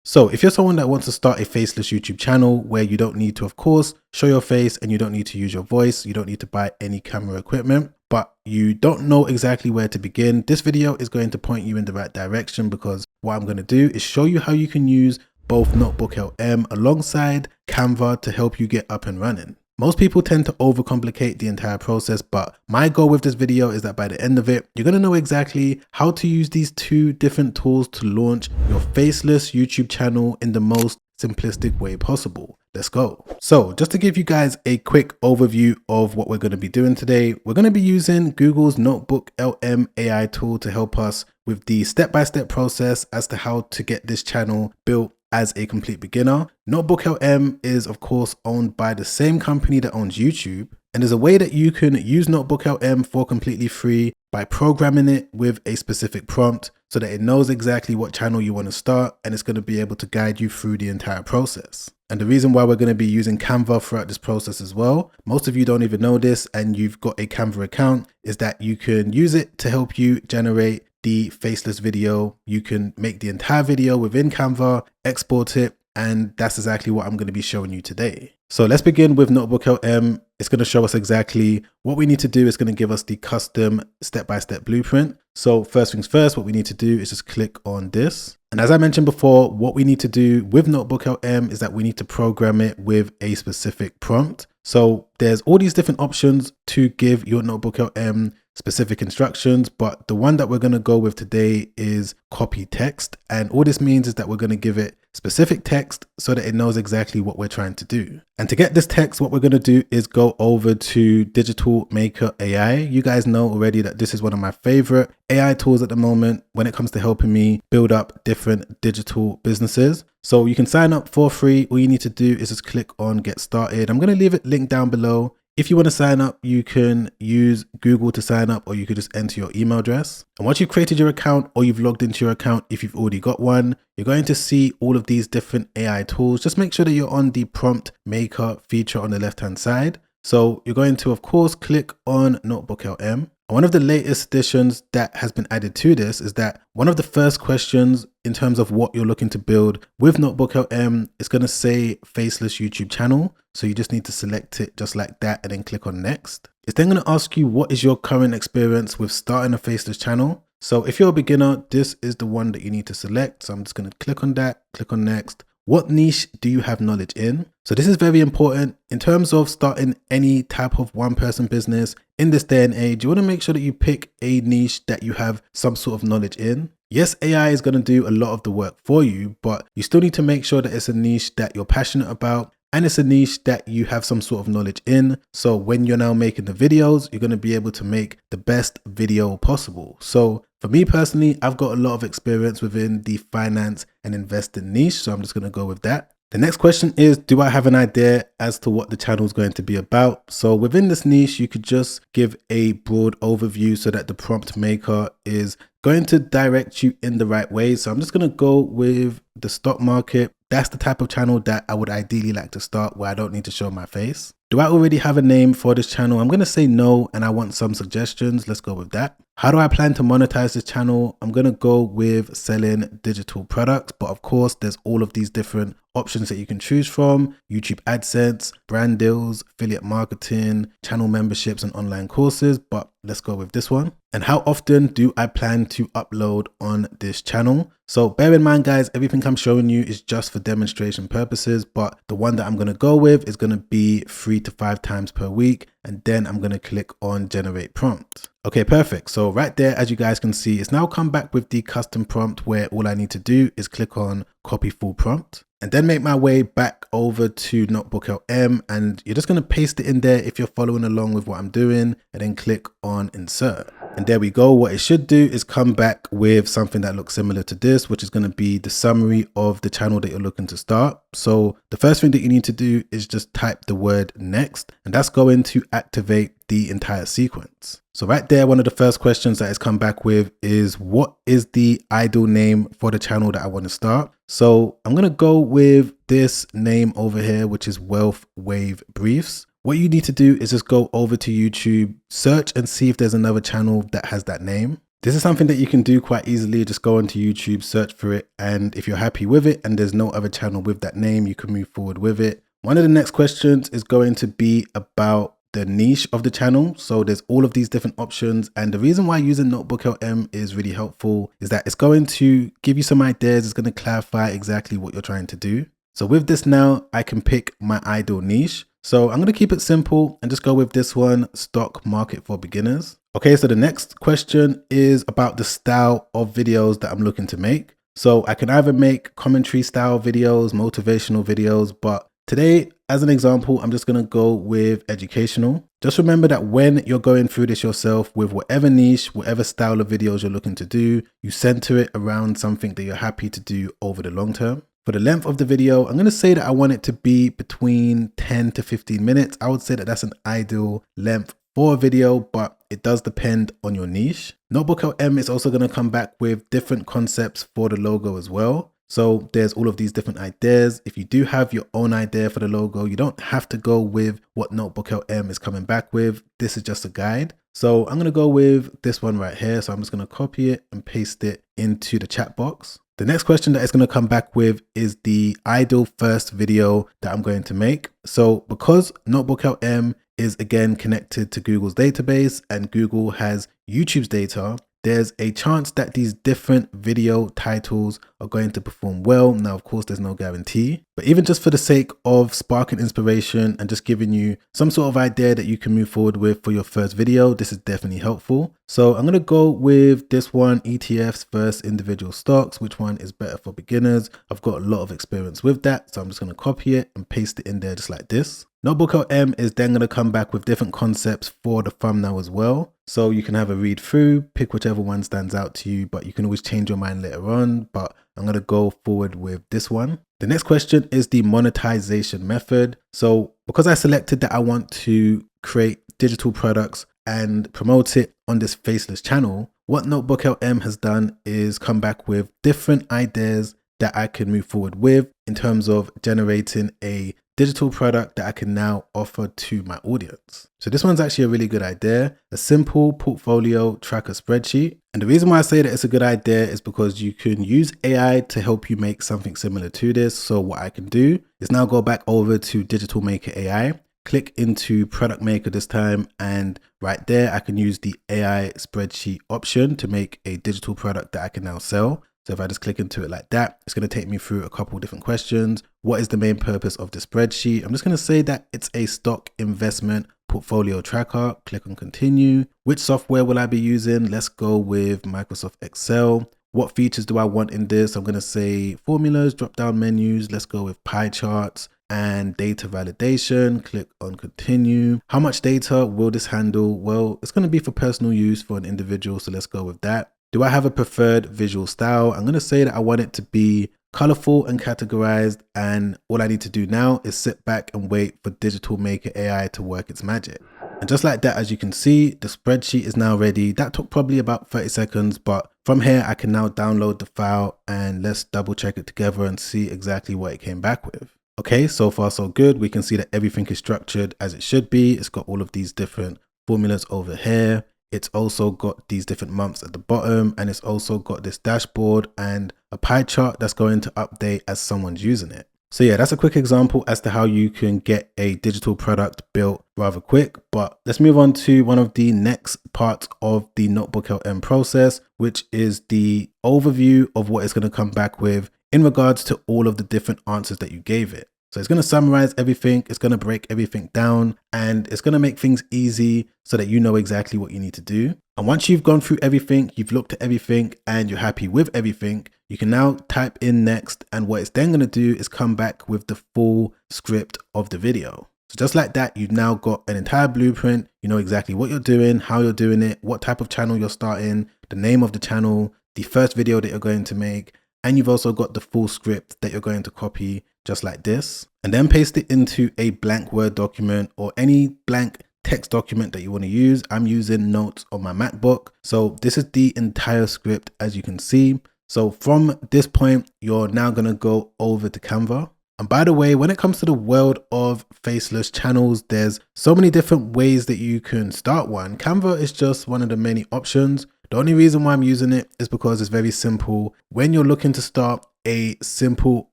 So if you're someone that wants to start a faceless YouTube channel where you don't need to, of course, show your face and you don't need to use your voice, you don't need to buy any camera equipment, but you don't know exactly where to begin, this video is going to point you in the right direction, because what I'm going to do is show you how you can use both NotebookLM alongside Canva to help you get up and running. Most people tend to overcomplicate the entire process, but my goal with this video is that by the end of it, you're going to know exactly how to use these two different tools to launch your faceless YouTube channel in the most simplistic way possible. Let's go. So just to give you guys a quick overview of what we're going to be doing today, we're going to be using Google's NotebookLM AI tool to help us with the step-by-step process as to how to get this channel built as a complete beginner. NotebookLM is of course owned by the same company that owns YouTube, and there's a way that you can use NotebookLM for completely free by programming it with a specific prompt so that it knows exactly what channel you want to start, and it's going to be able to guide you through the entire process. And the reason why we're going to be using Canva throughout this process as well, most of you don't even know this and you've got a Canva account, is that you can use it to help you generate the faceless video. You can make the entire video within Canva, export it, and that's exactly what I'm going to be showing you today. So let's begin with NotebookLM. It's going to show us exactly what we need to do. It's going to give us the custom step-by-step blueprint. So first things first, what we need to do is just click on this. And as I mentioned before, what we need to do with NotebookLM is that we need to program it with a specific prompt. So there's all these different options to give your NotebookLM specific instructions, but the one that we're going to go with today is copy text. And all this means is that we're going to give it specific text so that it knows exactly what we're trying to do. And to get this text, what we're going to do is go over to Digital Maker AI. You guys know already that this is one of my favorite AI tools at the moment when it comes to helping me build up different digital businesses. So you can sign up for free. All you need to do is just click on get started. I'm going to leave it linked down below. If you want to sign up, you can use Google to sign up, or you could just enter your email address. And once you've created your account or you've logged into your account, if you've already got one, you're going to see all of these different AI tools. Just make sure that you're on the prompt maker feature on the left-hand side. So you're going to, of course, click on NotebookLM. One of the latest additions that has been added to this is that one of the first questions in terms of what you're looking to build with NotebookLM is going to say faceless YouTube channel. So you just need to select it just like that and then click on next. It's then going to ask you what is your current experience with starting a faceless channel. So if you're a beginner, this is the one that you need to select. So I'm just going to click on that, click on next. What niche do you have knowledge in? So this is very important in terms of starting any type of one-person business in this day and age. You want to make sure that you pick a niche that you have some sort of knowledge in. Yes, AI is going to do a lot of the work for you, but you still need to make sure that it's a niche that you're passionate about and it's a niche that you have some sort of knowledge in. So when you're now making the videos, you're going to be able to make the best video possible. So for me personally, I've got a lot of experience within the finance and investing niche, so I'm just going to go with that. The next question is, do I have an idea as to what the channel is going to be about? So within this niche, you could just give a broad overview so that the prompt maker is going to direct you in the right way. So I'm just going to go with the stock market. That's the type of channel that I would ideally like to start, where I don't need to show my face. Do I already have a name for this channel? I'm going to say no, and I want some suggestions. Let's go with that. How do I plan to monetize this channel? I'm going to go with selling digital products, but of course there's all of these different options that you can choose from: YouTube AdSense, brand deals, affiliate marketing, channel memberships, and online courses. But let's go with this one. And how often do I plan to upload on this channel? So bear in mind, guys, everything I'm showing you is just for demonstration purposes, but the one that I'm going to go with is going to be 3 to 5 times per week. And then I'm going to click on generate prompt. Okay, perfect. So right there, as you guys can see, it's now come back with the custom prompt where all I need to do is click on copy full prompt and then make my way back over to NotebookLM, and you're just going to paste it in there if you're following along with what I'm doing, and then click on insert. And there we go. What it should do is come back with something that looks similar to this, which is going to be the summary of the channel that you're looking to start. So the first thing that you need to do is just type the word next, and that's going to activate the entire sequence. So right there, one of the first questions that it's come back with is, what is the ideal name for the channel that I want to start? So I'm going to go with this name over here, which is Wealth Wave Briefs. What you need to do is just go over to YouTube, search and see if there's another channel that has that name. This is something that you can do quite easily. Just go onto YouTube, search for it, and if you're happy with it and there's no other channel with that name, you can move forward with it. One of the next questions is going to be about the niche of the channel. So there's all of these different options, and the reason why using NotebookLM is really helpful is that it's going to give you some ideas. It's going to clarify exactly what you're trying to do. So with this now, I can pick my ideal niche. So I'm going to keep it simple and just go with this one, stock market for beginners. Okay, so the next question is about the style of videos that I'm looking to make. So I can either make commentary style videos, motivational videos, but today, as an example, I'm just going to go with educational. Just remember that when you're going through this yourself with whatever niche, whatever style of videos you're looking to do, you center it around something that you're happy to do over the long term. For the length of the video, I'm going to say that I want it to be between 10 to 15 minutes. I would say that that's an ideal length for a video, but it does depend on your niche. NotebookLM is also going to come back with different concepts for the logo as well. So there's all of these different ideas. If you do have your own idea for the logo, you don't have to go with what NotebookLM is coming back with. This is just a guide. So I'm going to go with this one right here. So I'm just going to copy it and paste it into the chat box. The next question that it's going to come back with is the ideal first video that I'm going to make. So because NotebookLM is again connected to Google's database and Google has YouTube's data, there's a chance that these different video titles are going to perform well. Now, of course, there's no guarantee, but even just for the sake of sparking inspiration and just giving you some sort of idea that you can move forward with for your first video, this is definitely helpful. So I'm going to go with this one, ETFs versus individual stocks. Which one is better for beginners? I've got a lot of experience with that, so I'm just going to copy it and paste it in there just like this. NotebookLM is then going to come back with different concepts for the thumbnail as well. So you can have a read through, pick whichever one stands out to you, but you can always change your mind later on. But I'm going to go forward with this one. The next question is the monetization method. So because I selected that I want to create digital products and promote it on this faceless channel, what NotebookLM has done is come back with different ideas that I can move forward with in terms of generating a digital product that I can now offer to my audience. So this one's actually a really good idea, a simple portfolio tracker spreadsheet. And the reason why I say that it's a good idea is because you can use AI to help you make something similar to this. So what I can do is now go back over to Digital Maker AI, click into Product Maker this time, and right there I can use the AI spreadsheet option to make a digital product that I can now sell. So if I just click into it like that, it's going to take me through a couple different questions. What is the main purpose of the spreadsheet? I'm just going to say that it's a stock investment portfolio tracker. Click on continue. Which software will I be using? Let's go with Microsoft Excel. What features do I want in this? I'm going to say formulas, drop down menus. Let's go with pie charts and data validation. Click on continue. How much data will this handle? Well, it's going to be for personal use for an individual. So let's go with that. Do I have a preferred visual style? I'm going to say that I want it to be colorful and categorized. And all I need to do now is sit back and wait for Digital Maker AI to work its magic. And just like that, as you can see, the spreadsheet is now ready. That took probably about 30 seconds, but from here I can now download the file and let's double check it together and see exactly what it came back with. Okay, so far so good. We can see that everything is structured as it should be. It's got all of these different formulas over here. It's also got these different months at the bottom, and it's also got this dashboard and a pie chart that's going to update as someone's using it. So yeah, that's a quick example as to how you can get a digital product built rather quick. But let's move on to one of the next parts of the NotebookLM process, which is the overview of what it's going to come back with in regards to all of the different answers that you gave it. So it's going to summarize everything, it's going to break everything down, and it's going to make things easy so that you know exactly what you need to do. And once you've gone through everything, you've looked at everything, and you're happy with everything, you can now type in next, and what it's then going to do is come back with the full script of the video. So just like that, you've now got an entire blueprint. You know exactly what you're doing, how you're doing it, what type of channel you're starting, the name of the channel, the first video that you're going to make, and you've also got the full script that you're going to copy just like this, and then paste it into a blank Word document or any blank text document that you want to use. I'm using notes on my MacBook. So this is the entire script, as you can see. So from this point, you're now going to go over to Canva. And by the way, when it comes to the world of faceless channels, there's so many different ways that you can start one. Canva is just one of the many options. The only reason why I'm using it is because it's very simple. When you're looking to start a simple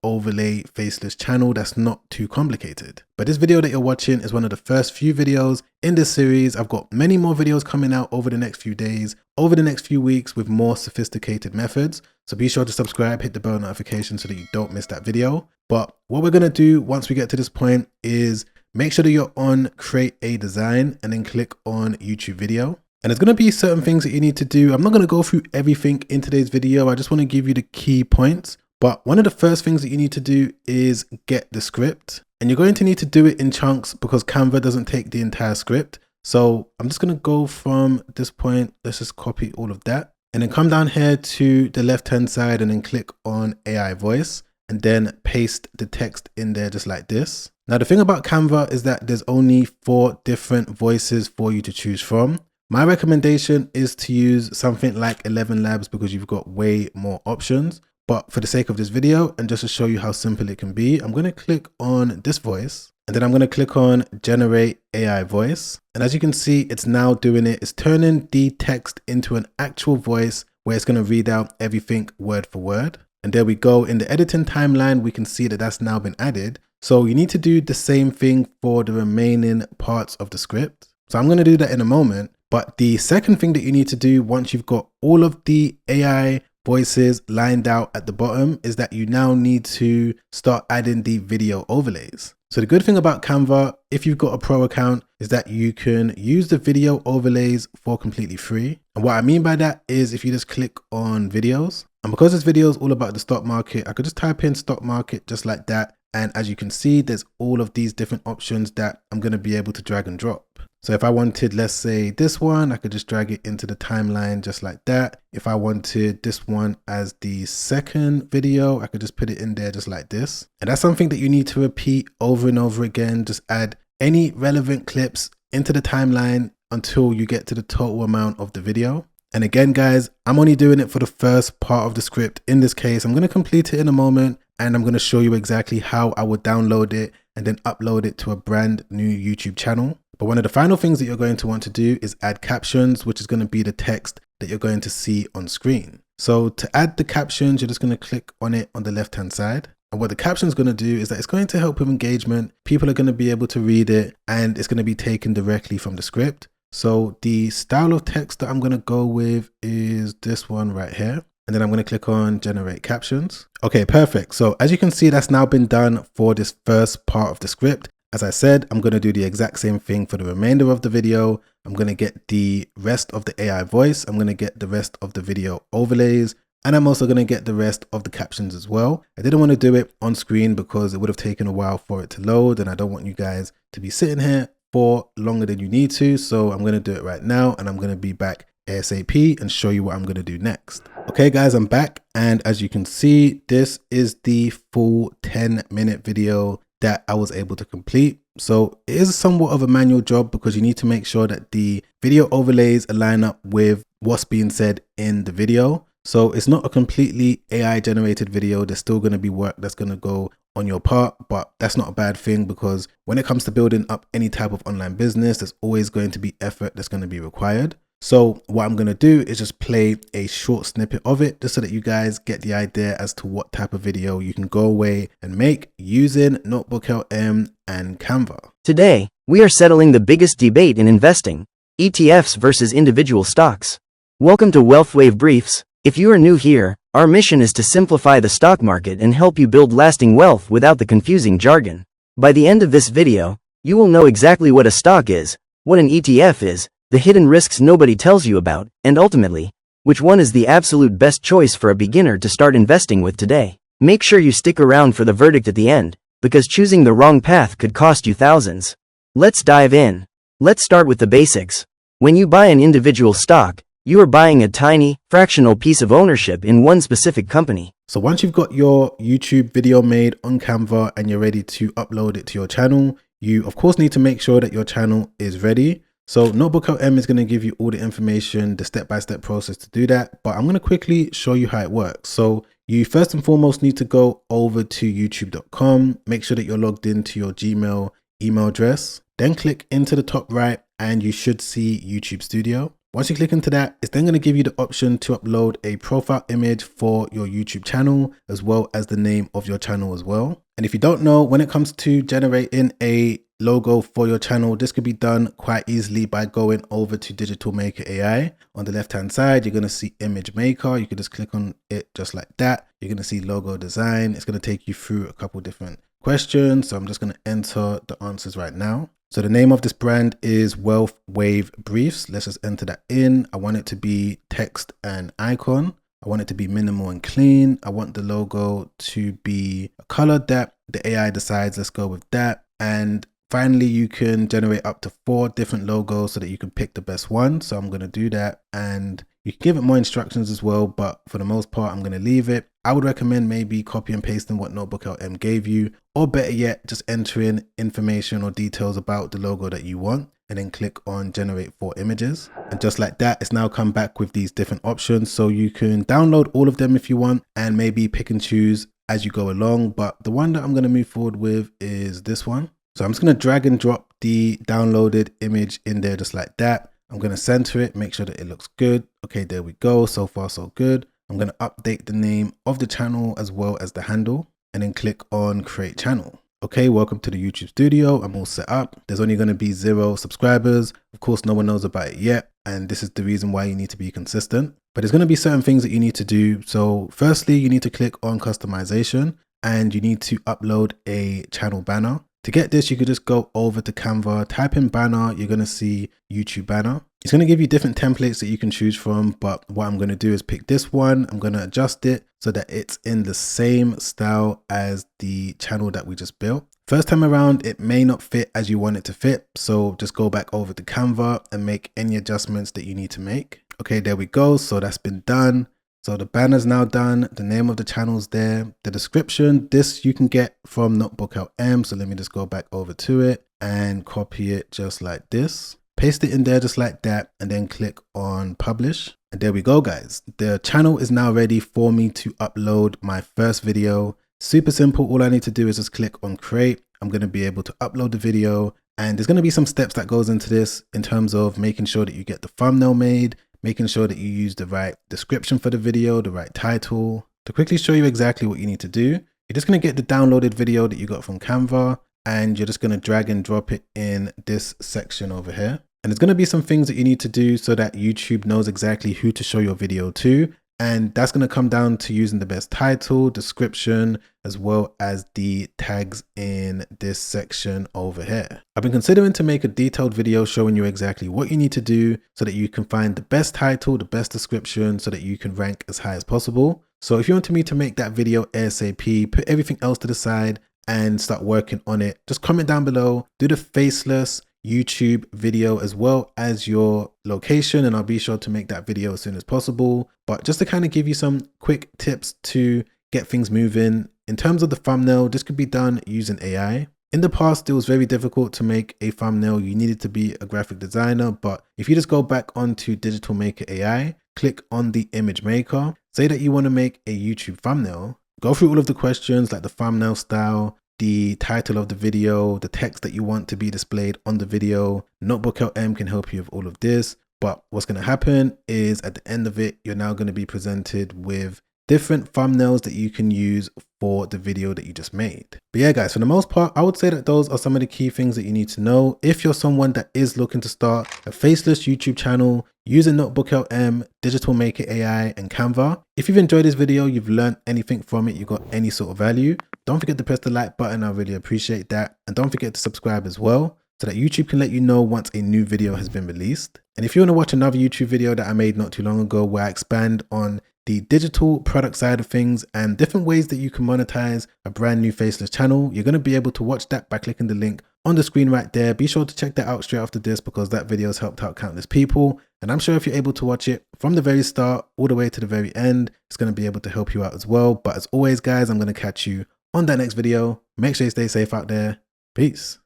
overlay faceless channel that's not too complicated. But this video that you're watching is one of the first few videos in this series. I've got many more videos coming out over the next few days, over the next few weeks with more sophisticated methods. So be sure to subscribe, hit the bell notification so that you don't miss that video. But what we're going to do once we get to this point is make sure that you're on create a design and then click on YouTube video. And there's going to be certain things that you need to do. I'm not going to go through everything in today's video. I just want to give you the key points. But one of the first things that you need to do is get the script. And you're going to need to do it in chunks because Canva doesn't take the entire script. So I'm just going to go from this point. Let's just copy all of that. And then come down here to the left-hand side and then click on AI voice. And then paste the text in there just like this. Now the thing about Canva is that there's only 4 different voices for you to choose from. My recommendation is to use something like 11 Labs because you've got way more options. But for the sake of this video and just to show you how simple it can be, I'm going to click on this voice and then I'm going to click on generate AI voice. And as you can see, it's now doing it. It's turning the text into an actual voice where it's going to read out everything word for word. And there we go. In the editing timeline, we can see that that's now been added. So you need to do the same thing for the remaining parts of the script. So I'm going to do that in a moment. But the second thing that you need to do once you've got all of the AI voices lined out at the bottom is that you now need to start adding the video overlays. So the good thing about Canva, if you've got a pro account, is that you can use the video overlays for completely free. And what I mean by that is if you just click on videos, and because this video is all about the stock market, I could just type in stock market just like that. And as you can see, there's all of these different options that I'm going to be able to drag and drop. So if I wanted, let's say this one, I could just drag it into the timeline just like that. If I wanted this one as the second video, I could just put it in there just like this. And that's something that you need to repeat over and over again. Just add any relevant clips into the timeline until you get to the total amount of the video. And again, guys, I'm only doing it for the first part of the script. In this case, I'm going to complete it in a moment and I'm going to show you exactly how I would download it and then upload it to a brand new YouTube channel. But one of the final things that you're going to want to do is add captions, which is going to be the text that you're going to see on screen. So to add the captions, you're just going to click on it on the left-hand side. And what the caption is going to do is that it's going to help with engagement. People are going to be able to read it and it's going to be taken directly from the script. So the style of text that I'm going to go with is this one right here. And then I'm going to click on generate captions. Okay, perfect. So as you can see, that's now been done for this first part of the script. As I said, I'm going to do the exact same thing for the remainder of the video. I'm going to get the rest of the AI voice. I'm going to get the rest of the video overlays. And I'm also going to get the rest of the captions as well. I didn't want to do it on screen because it would have taken a while for it to load. And I don't want you guys to be sitting here for longer than you need to. So I'm going to do it right now. And I'm going to be back ASAP and show you what I'm going to do next. Okay, guys, I'm back. And as you can see, this is the full 10-minute video that I was able to complete. So it is somewhat of a manual job because you need to make sure that the video overlays align up with what's being said in the video. So it's not a completely AI generated video. There's still going to be work that's going to go on your part, but that's not a bad thing because when it comes to building up any type of online business, there's always going to be effort that's going to be required. So what I'm going to do is just play a short snippet of it just so that you guys get the idea as to what type of video you can go away and make using NotebookLM and Canva. Today, we are settling the biggest debate in investing: ETFs versus individual stocks. Welcome to WealthWave Briefs. If you are new here, our mission is to simplify the stock market and help you build lasting wealth without the confusing jargon. By the end of this video, you will know exactly what a stock is, what an ETF is, the hidden risks nobody tells you about, and ultimately, which one is the absolute best choice for a beginner to start investing with today. Make sure you stick around for the verdict at the end, because choosing the wrong path could cost you thousands. Let's dive in. Let's start with the basics. When you buy an individual stock, you are buying a tiny, fractional piece of ownership in one specific company. So once you've got your YouTube video made on Canva and you're ready to upload it to your channel, you of course need to make sure that your channel is ready. So NotebookLM is going to give you all the information, the step-by-step process to do that, but I'm going to quickly show you how it works. So you first and foremost need to go over to youtube.com, make sure that you're logged into your Gmail email address, then click into the top right and you should see YouTube Studio. Once you click into that, it's then going to give you the option to upload a profile image for your YouTube channel, as well as the name of your channel as well. And if you don't know, when it comes to generating a logo for your channel, this could be done quite easily by going over to Digital Maker AI. On the left hand side, you're going to see image maker. You can just click on it just like that. You're going to see logo design. It's going to take you through a couple different questions. So I'm just going to enter the answers right now. So the name of this brand is Wealth Wave Briefs. Let's just enter that in. I want it to be text and icon. I want it to be minimal and clean. I want the logo to be a color that the AI decides. Let's go with that. And finally, you can generate up to 4 different logos so that you can pick the best one. So I'm going to do that, and you can give it more instructions as well, but for the most part, I'm going to leave it. I would recommend maybe copy and pasting what NotebookLM gave you, or better yet, just entering information or details about the logo that you want, and then click on generate 4 images. And just like that, it's now come back with these different options. So you can download all of them if you want, and maybe pick and choose as you go along. But the one that I'm going to move forward with is this one. So I'm just going to drag and drop the downloaded image in there just like that. I'm going to center it, make sure that it looks good. Okay, there we go. So far, so good. I'm going to update the name of the channel as well as the handle, and then click on create channel. Okay, welcome to the YouTube studio. I'm all set up. There's only going to be 0 subscribers. Of course, no one knows about it yet. And this is the reason why you need to be consistent. But there's going to be certain things that you need to do. So firstly, you need to click on customization, and you need to upload a channel banner. To get this, you could just go over to Canva, type in banner, you're going to see YouTube banner. It's going to give you different templates that you can choose from, but what I'm going to do is pick this one. I'm going to adjust it so that it's in the same style as the channel that we just built. First time around, it may not fit as you want it to fit, so just go back over to Canva and make any adjustments that you need to make. Okay, there we go. So that's been done. So the banner's now done, the name of the channel's there, the description, this you can get from NotebookLM. So let me just go back over to it and copy it just like this. Paste it in there just like that, and then click on publish. And there we go, guys. The channel is now ready for me to upload my first video. Super simple. All I need to do is just click on create. I'm going to be able to upload the video, and there's going to be some steps that goes into this in terms of making sure that you get the thumbnail made, making sure that you use the right description for the video, the right title. To quickly show you exactly what you need to do, you're just going to get the downloaded video that you got from Canva, and you're just going to drag and drop it in this section over here. And there's going to be some things that you need to do so that YouTube knows exactly who to show your video to. And that's going to come down to using the best title, description, as well as the tags in this section over here. I've been considering to make a detailed video showing you exactly what you need to do so that you can find the best title, the best description, so that you can rank as high as possible. So if you wanted me to make that video ASAP, put everything else to the side and start working on it, just comment down below, do the faceless YouTube video as well as your location, and I'll be sure to make that video as soon as possible. But just to kind of give you some quick tips to get things moving, in terms of the thumbnail, this could be done using AI. In the past, it was very difficult to make a thumbnail. You needed to be a graphic designer, but if you just go back onto Digital Maker AI, click on the image maker, say that you want to make a YouTube thumbnail, go through all of the questions like the thumbnail style, the title of the video, the text that you want to be displayed on the video. NotebookLM can help you with all of this. But what's going to happen is at the end of it, you're now going to be presented with different thumbnails that you can use for the video that you just made. But yeah, guys, for the most part, I would say that those are some of the key things that you need to know if you're someone that is looking to start a faceless YouTube channel using NotebookLM, Digital Maker AI, and Canva. If you've enjoyed this video, you've learned anything from it, you got any sort of value, don't forget to press the like button. I really appreciate that. And don't forget to subscribe as well, so that YouTube can let you know once a new video has been released. And if you want to watch another YouTube video that I made not too long ago, where I expand on the digital product side of things and different ways that you can monetize a brand new faceless channel, you're going to be able to watch that by clicking the link on the screen right there. Be sure to check that out straight after this, because that video has helped out countless people. And I'm sure if you're able to watch it from the very start all the way to the very end, it's going to be able to help you out as well. But as always, guys, I'm going to catch you on that next video. Make sure you stay safe out there. Peace.